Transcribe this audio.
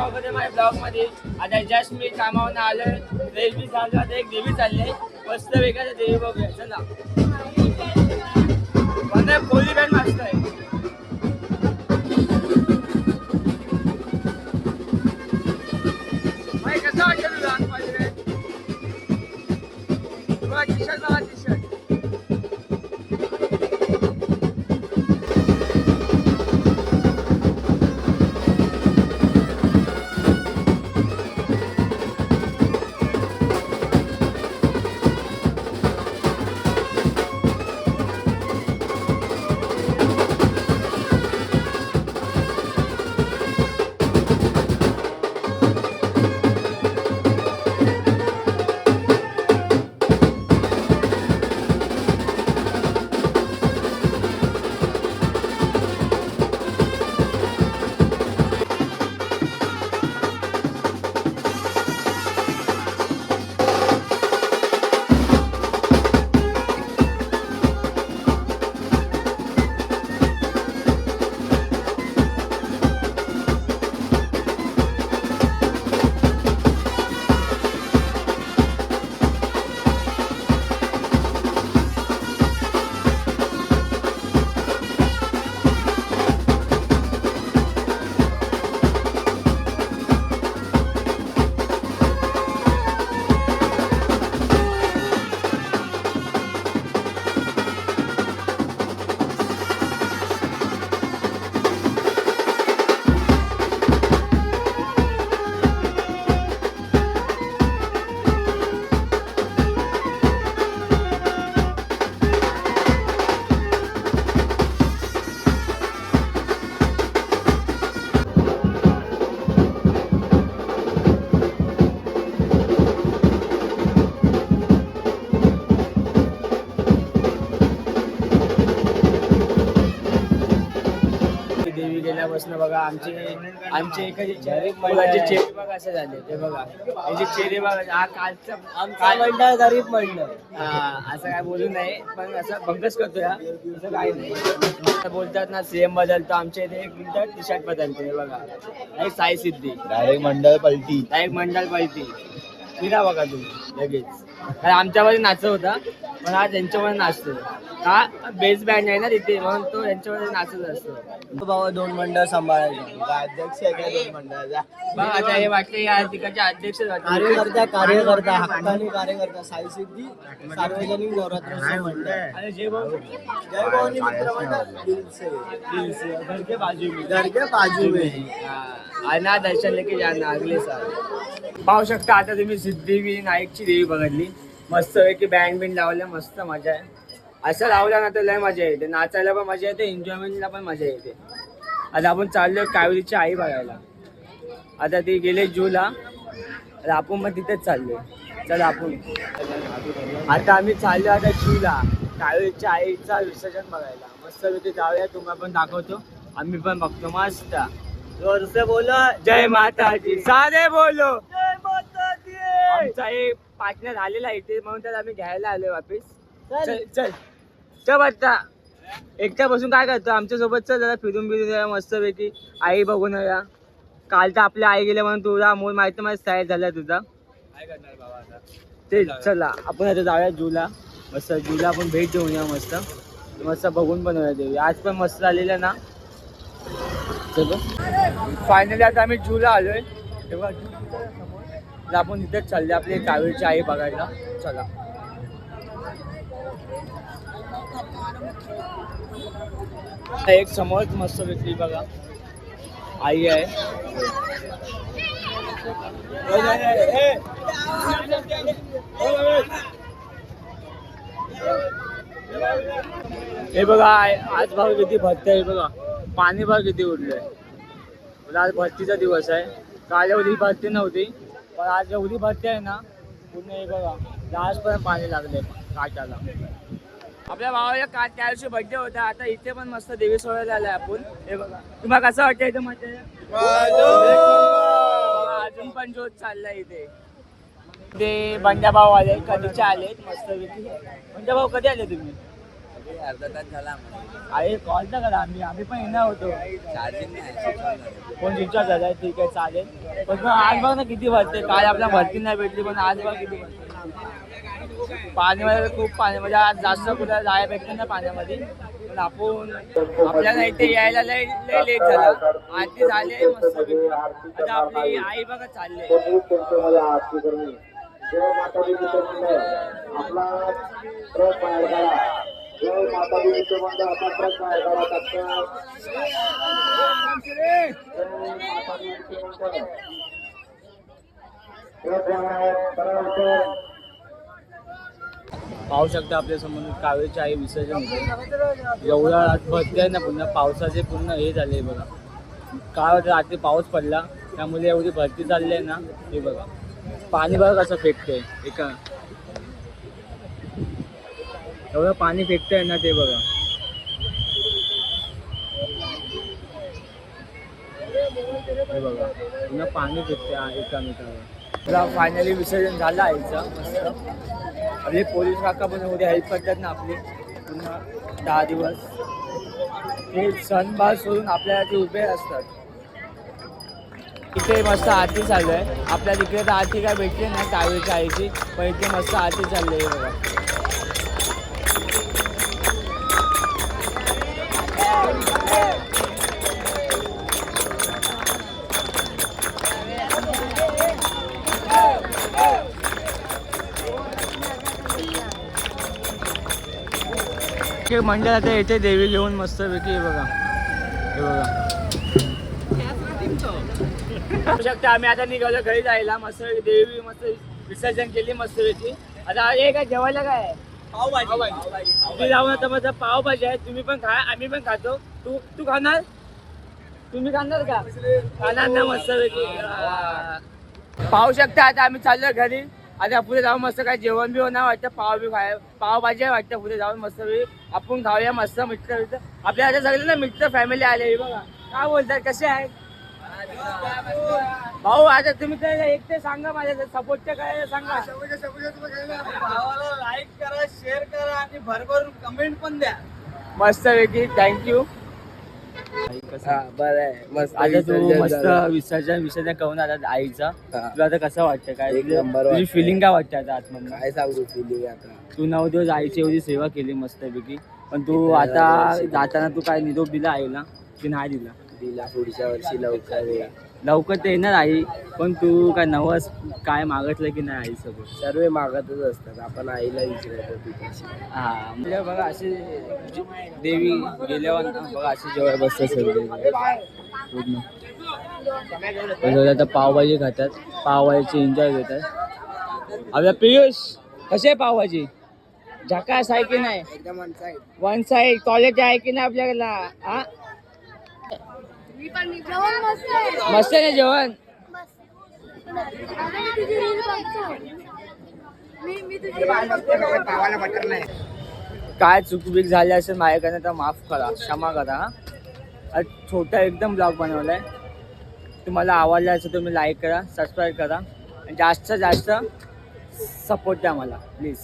स्वागत आहे माझ्या ब्लॉग मध्ये. आता जस्ट मी कामावरून आलोय, फ्रेश बी झालो. आता एक देवी चालली मस्त वेगळ्या देवी बघूया. चला मला खोली बँड मस्त आहे. कसं वाटतं तुला माझ्या टी शर्ट बघा टी शर्ट. देवी गेल्यापासून बघा आमचे एखादी चेहरे बघा असे झाले. ते बघा याचे चेहरे बघा. हा कालचा आमचा मंडळ गरीब मंडळ. असं काय बोलू नये, पण असं भंगच करतो या. असं काही नाही. बोलतात ना सीएम बदलतो, आमच्या इथे एक मिनिट टी शर्ट बदलते. हे बघा एक साई सिद्धी डायरेक्ट मंडळ पलटी फिरा बघा तुम्ही लगेच. कारण आमच्यामध्ये नाचत होता, पण हा त्यांच्यामध्ये नाचतो. का बेस बँड आहे ना तिथे, म्हणून तो त्यांच्यामध्ये नाचत असतो. बाबा 2 मंडळ सांभाळायचं. अध्यक्ष आहे काय 2 मंडळाचा? बघ आता हे वाटते या तिकडचे अध्यक्ष कार्यकर्ता हक्कानी कार्यकर्ता साई सिद्धी सार्वजनिक नवरात्र मंडळ आणि जय भवानी मित्र मंडळ घर के बाजू में आना दर्शन लेके जाना अगले साल. पाहू शकता आता तुम्ही सिद्धिविनायक नाईकची देवी बघितली. मस्त की बँड बिंड लावल्या, मस्त मजा आहे. असं लावलं ना तर लय मजा येते. नाचायला पण मजा येते, एन्जॉयमेंटला पण मजा येते. आता आपण चाललोय कावेरीची आई बघायला. आता ती गेले जूला, आपण पण तिथेच चाललोय. चला आपण आता आम्ही चाललो आता जूला कावेरीच्या आईचा विसर्जन बघायला. मस्त तिथे जाऊया, तुम्हाला पण दाखवतो, आम्ही पण बघतो. मस्त जोर से बोलो जय माता दी, सारे बोलो जय माता दी. आमचा एक पार्टनर आलेला इथे, म्हणून तर आम्ही घ्यायला आलोय वापिस. चल चल आता एकट्या बसून काय करतो, आमच्या सोबत चल जरा फिरून बिरून मस्त पैकी आई बघून या. काल तर आपल्या आई गेल्या म्हणून तुझा मूळ माहिती माझ्या स्टाईल झाला तुझा. काय करणार बाबा आता ते. चला आपण आता जाऊया जूला. मस्त जूला आपण भेट देऊन या. मस्त मस्त बघून पण देवी. आज पण मस्त आलेलं ना. चलो फायनली आता आम्ही जूला आलोय. तेव्हा आपण तिथेच चालले आपली कावेरीची आई बघायला. चला एक समोर मस्त व्यक्ती बघा आई आहे. हे बघा आज भाव किती भरती आहे बघा. पाणी भाव किती उडलंय. आज भरतीचा दिवस आहे. काल एवढी भरती नव्हती, पण आज एवढी भरती आहे ना पूर्ण. हे बघा लास्टपर्यंत पाणी लागले काठाला. आपल्या भावाला का त्या दिवशी बर्थडे होता. आता इथे पण मस्त देवी सोहळ्याला आलाय आपण. हे बघा तुम्हाला कसं वाटतं इथे मजा? अजून पण जोत चाललाय इथे. ते बंड्या भाऊ आले, कधीचे आलेत मस्त पैकी. बंड्या भाऊ कधी आले तुम्ही? अर्धा तास झाला अरे कॉल तर करा, आम्ही पण येणार होतो. चार्जिंग नाही. फोन स्विच ऑफ झालाय, ठीक आहे चालेल. पण आज बघ ना किती भरते, काल आपल्या भरती नाही भेटली पण आज बघ किती भरते. पाण्यामध्ये खूप पाणी, म्हणजे आज जास्त कुठे जायला भेटतं ना पाण्यामध्ये. पण आपण आपल्याला इथे यायला लय लय लेट झाला. आरती झाले मस्त. आता आपली आई बघा चालले. पाहू शकता आपल्या समोर कावेरीची आई विसर्जन होते. एवढा भरती आहे ना, पुन्हा पावसाचे पूर्ण हे झाले बघा. काय होतं रात्री पाऊस पडला त्यामुळे एवढी भरती चालली आहे ना. हे बघा पाणी बघा कसं फेकतंय, एका एवढं पाणी फेकतंय ना ते बघा. हे बघा पुन्हा पाणी फेकतंय एकामेकावर. फायनली विसर्जन झालं आईचं मस्त. आपले पोलीस काका पण एवढे हेल्प करतात ना आपली पुन्हा 10 दिवस. ते सणबार सोडून आपल्याला ते उभे असतात. इथे मस्त आरती चालू आहे. आपल्या तिकडे तर आरती काय भेटली नाही कावेरीच्या आईची, पण इथे मस्त आरती चालली आहे बघा. मंडळ आता येते देवी घेऊन मस्त पैकी. बघा हे बघा बघू शकता. आम्ही आता निघालो घरी जायला. मस्त देवी मस्त विसर्जन केली मस्त पैकी. आता हे काय जेवायला काय आहे? पावभाजी. तुम्ही जाऊन आता माझा पावभाजी आहे, तुम्ही पण खा, आम्ही पण खातो. तू खाणार? तुम्ही खाणार का? खाणार ना मस्त पैकी. पाहू शकता आता आम्ही चाललो घरी. आता पुढे जाऊन मस्त काय जेवण बिवण नाही वाटतं, पावभाजी आहे वाटतं. पुढे जाऊन मस्त आपण खाऊया मस्त. मित्र आपल्या आता सगळे ना मित्र फॅमिली आले बघा. काय बोलतात, कसे आहेत भाऊ? आता तुम्ही तर एक ते सांगा, माझ्या सपोर्टच्या काय सांगा. लाईक करा, शेअर करा आणि भरभरून कमेंट पण द्या मस्त पैकी. थँक्यू. बरं आहे मस्त. आता तू मस्त विसर्जन करून आला आईचा. तुला आता कसं वाटतं, काय तुझी फिलिंग काय वाटते आता आतमधून? काय सांगू फिलिंग आता. तू 9 दिवस आईची एवढी सेवा केली मस्तपैकी, पण तू आता जाताना तू काय निरोप दिला आईला की नाही दिला? पुढच्या वर्षी लवकर तर येणार आई, पण तू काय नवस काय मागितलं की नाही आईसोबत? सर्व मागतच असतात, आपण आईला विचारायचं. हा म्हणजे बघा अशी देवी गेल्यावर बघा अशी जेव्हा बसतात सगळे पूर्ण. आता पावभाजी खातात, पावभाजीची एन्जॉय घेतात. आपल्या पियुष कशी आहे पावभाजी? झकास आहे की नाही? एकदम वन साईड क्वालिटी आहे की नाही आपल्याला? हा मस्त आहे ना जेवण? काय चुकबीक झाली असेल माझ्याकडनं तर माफ करा, क्षमा करा. हा छोटा एकदम ब्लॉग बनवलाय. तुम्हाला आवडला असेल तुम्ही लाईक करा, सबस्क्राईब करा आणि जास्त सपोर्ट द्या मला प्लीज.